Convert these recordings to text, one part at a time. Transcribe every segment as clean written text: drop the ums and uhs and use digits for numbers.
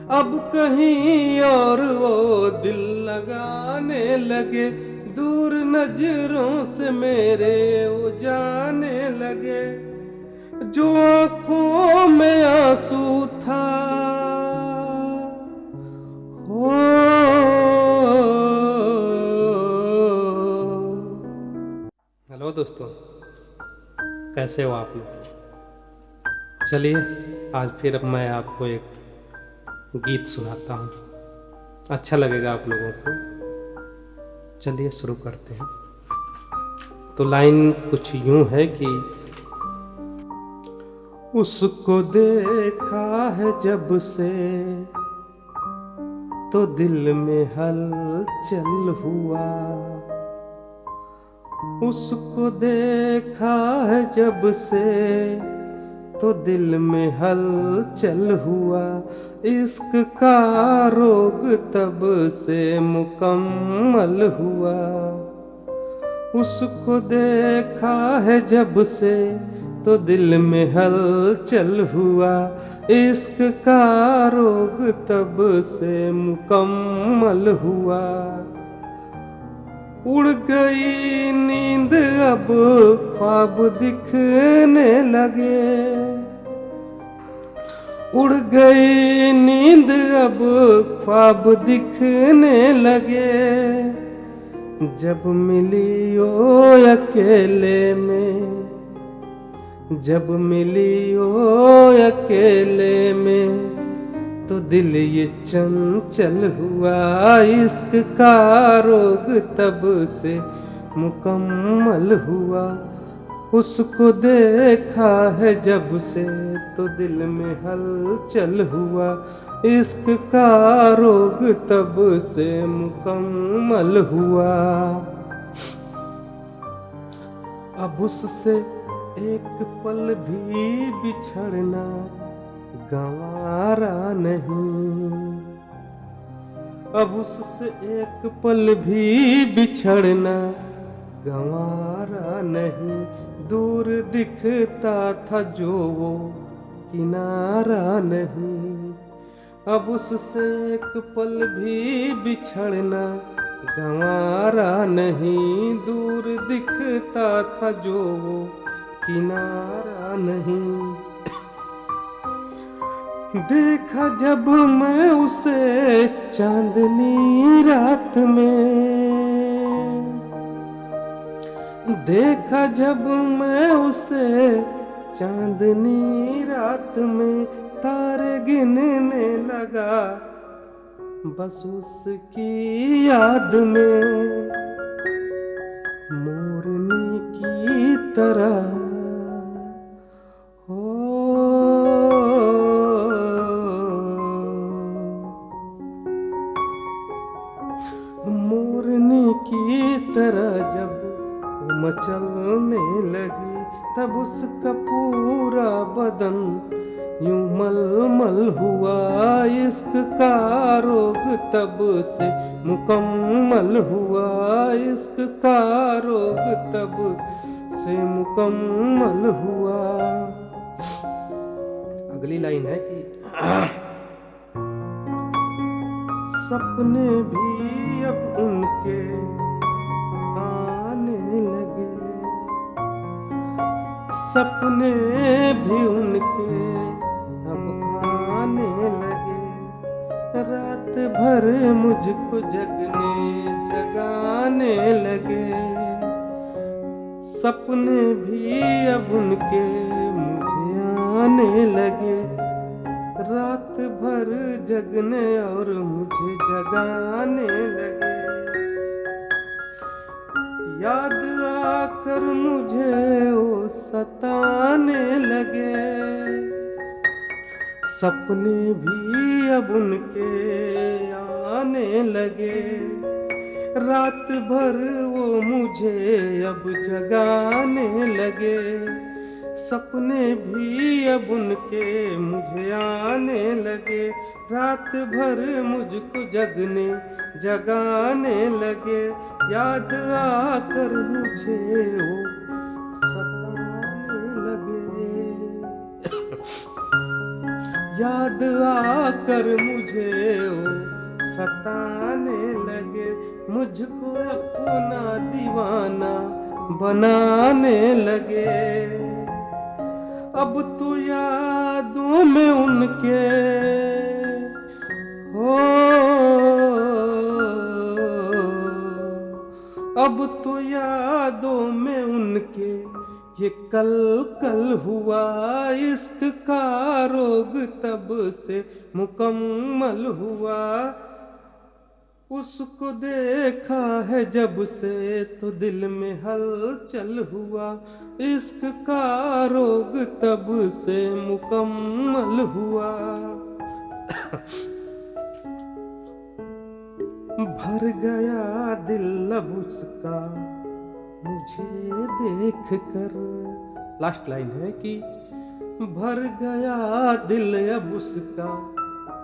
अब कहीं और वो दिल लगाने लगे, दूर नजरों से मेरे वो जाने लगे। जो आंखों में आंसू था हो, हेलो दोस्तों, कैसे हो आप लोग? चलिए आज फिर अब मैं आपको एक गीत सुनाता हूँ, अच्छा लगेगा आप लोगों को। चलिए शुरू करते हैं। तो लाइन कुछ यूं है कि उसको देखा है जब से तो दिल में हलचल हुआ, उसको देखा है जब से तो दिल में हलचल हुआ। इश्क का रोग तब से मुकम्मल हुआ, उसको देखा है जब से तो दिल में हलचल हुआ। इश्क का रोग तब से मुकम्मल हुआ। उड़ गई नींद अब ख्वाब दिखने लगे, उड़ गई नींद अब ख्वाब दिखने लगे। जब मिली ओ अकेले में, जब मिली ओ अकेले में तो दिल ये चंचल हुआ। इश्क का रोग तब से मुकम्मल हुआ, उसको देखा है जब से तो दिल में हलचल हुआ। इश्क का रोग तब से मुकम्मल हुआ। अब उससे एक पल भी बिछड़ना गंवारा नहीं, अब उससे एक पल भी बिछड़ना गंवारा नहीं। दूर दिखता था जो वो किनारा नहीं, अब उससे एक पल भी बिछड़ना गंवारा नहीं। दूर दिखता था जो वो किनारा नहीं। देखा जब मैं उसे चांदनी रात में, देखा जब मैं उसे चांदनी रात में, तारे गिनने लगा बस उसकी याद में। मोरनी की तरह हो, मोरनी की तरह जब मचलने लगी, तब उसका पूरा बदन यूं मलमल हुआ। इश्क का रोग तब से मुकम्मल हुआ, इश्क का रोग तब से मुकम्मल हुआ। अगली लाइन है कि सपने भी अब उनके आने लगे, सपने भी उनके अब आने लगे। रात भर मुझको जगाने लगे, सपने भी अब उनके मुझे आने लगे। रात भर जगने और मुझे जगाने लगे। याद आकर मुझे वो सताने लगे, सपने भी अब उनके आने लगे। रात भर वो मुझे अब जगाने लगे, सपने भी अब उनके मुझे आने लगे। रात भर मुझको जगाने लगे। याद आकर मुझे वो सताने लगे। याद आकर मुझे वो सताने लगे, मुझको अपना दीवाना बनाने लगे। अब तो यादों में उनके हो, अब तो यादों में उनके ये कल कल हुआ। इश्क का रोग तब से मुकम्मल हुआ। उसको देखा है जब से तो दिल में हलचल हुआ। इश्क का रोग तब से मुकम्मल हुआ। भर गया दिल अब उसका मुझे देख कर। लास्ट लाइन है कि भर गया दिल अब उसका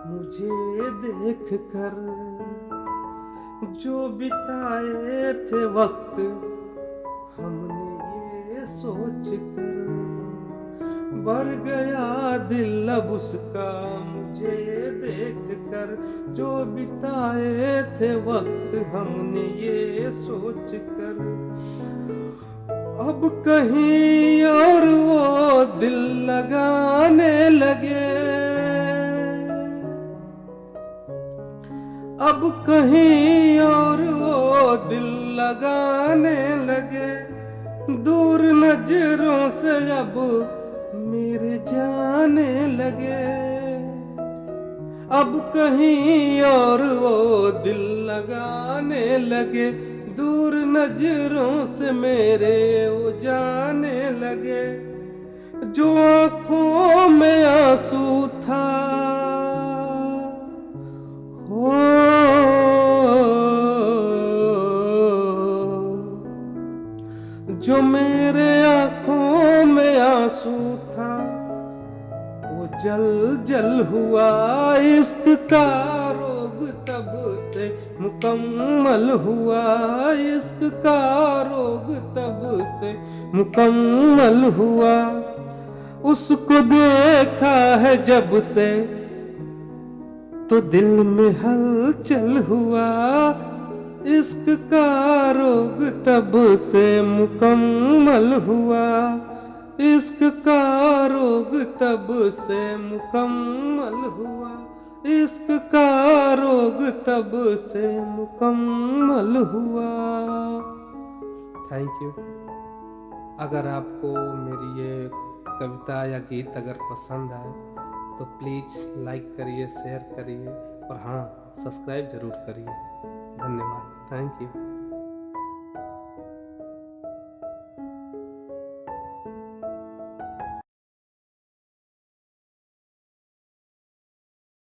मुझे देख कर। जो बिताए थे वक्त हमने ये सोच कर। भर गया दिल अब उसका मुझे देख कर। जो बिताए थे वक्त हमने ये सोच कर। अब कहीं और वो दिल लगाने लगे। अब कहीं और वो दिल लगाने लगे। दूर नजरों से अब मेरे जाने लगे। अब कहीं और वो दिल लगाने लगे। दूर नजरों से मेरे वो जाने लगे। जो आँखों में आंसू था हो, जो मेरे आँखों में आंसू था वो जल जल हुआ। इश्क का रोग तब से मुकम्मल हुआ। इश्क का रोग तब से मुकम्मल हुआ। उसको देखा है जब से तो दिल में हलचल हुआ। इश्क का रोग तब से मुकम्मल हुआ। इश्क का रोग तब से मुकम्मल हुआ। इश्क का रोग तब से मुकम्मल हुआ। Thank you. अगर आपको मेरी ये कविता या गीत अगर पसंद आए तो प्लीज़ लाइक करिए, शेयर करिए और हाँ, सब्सक्राइब ज़रूर करिए। धन्यवाद। Thank you.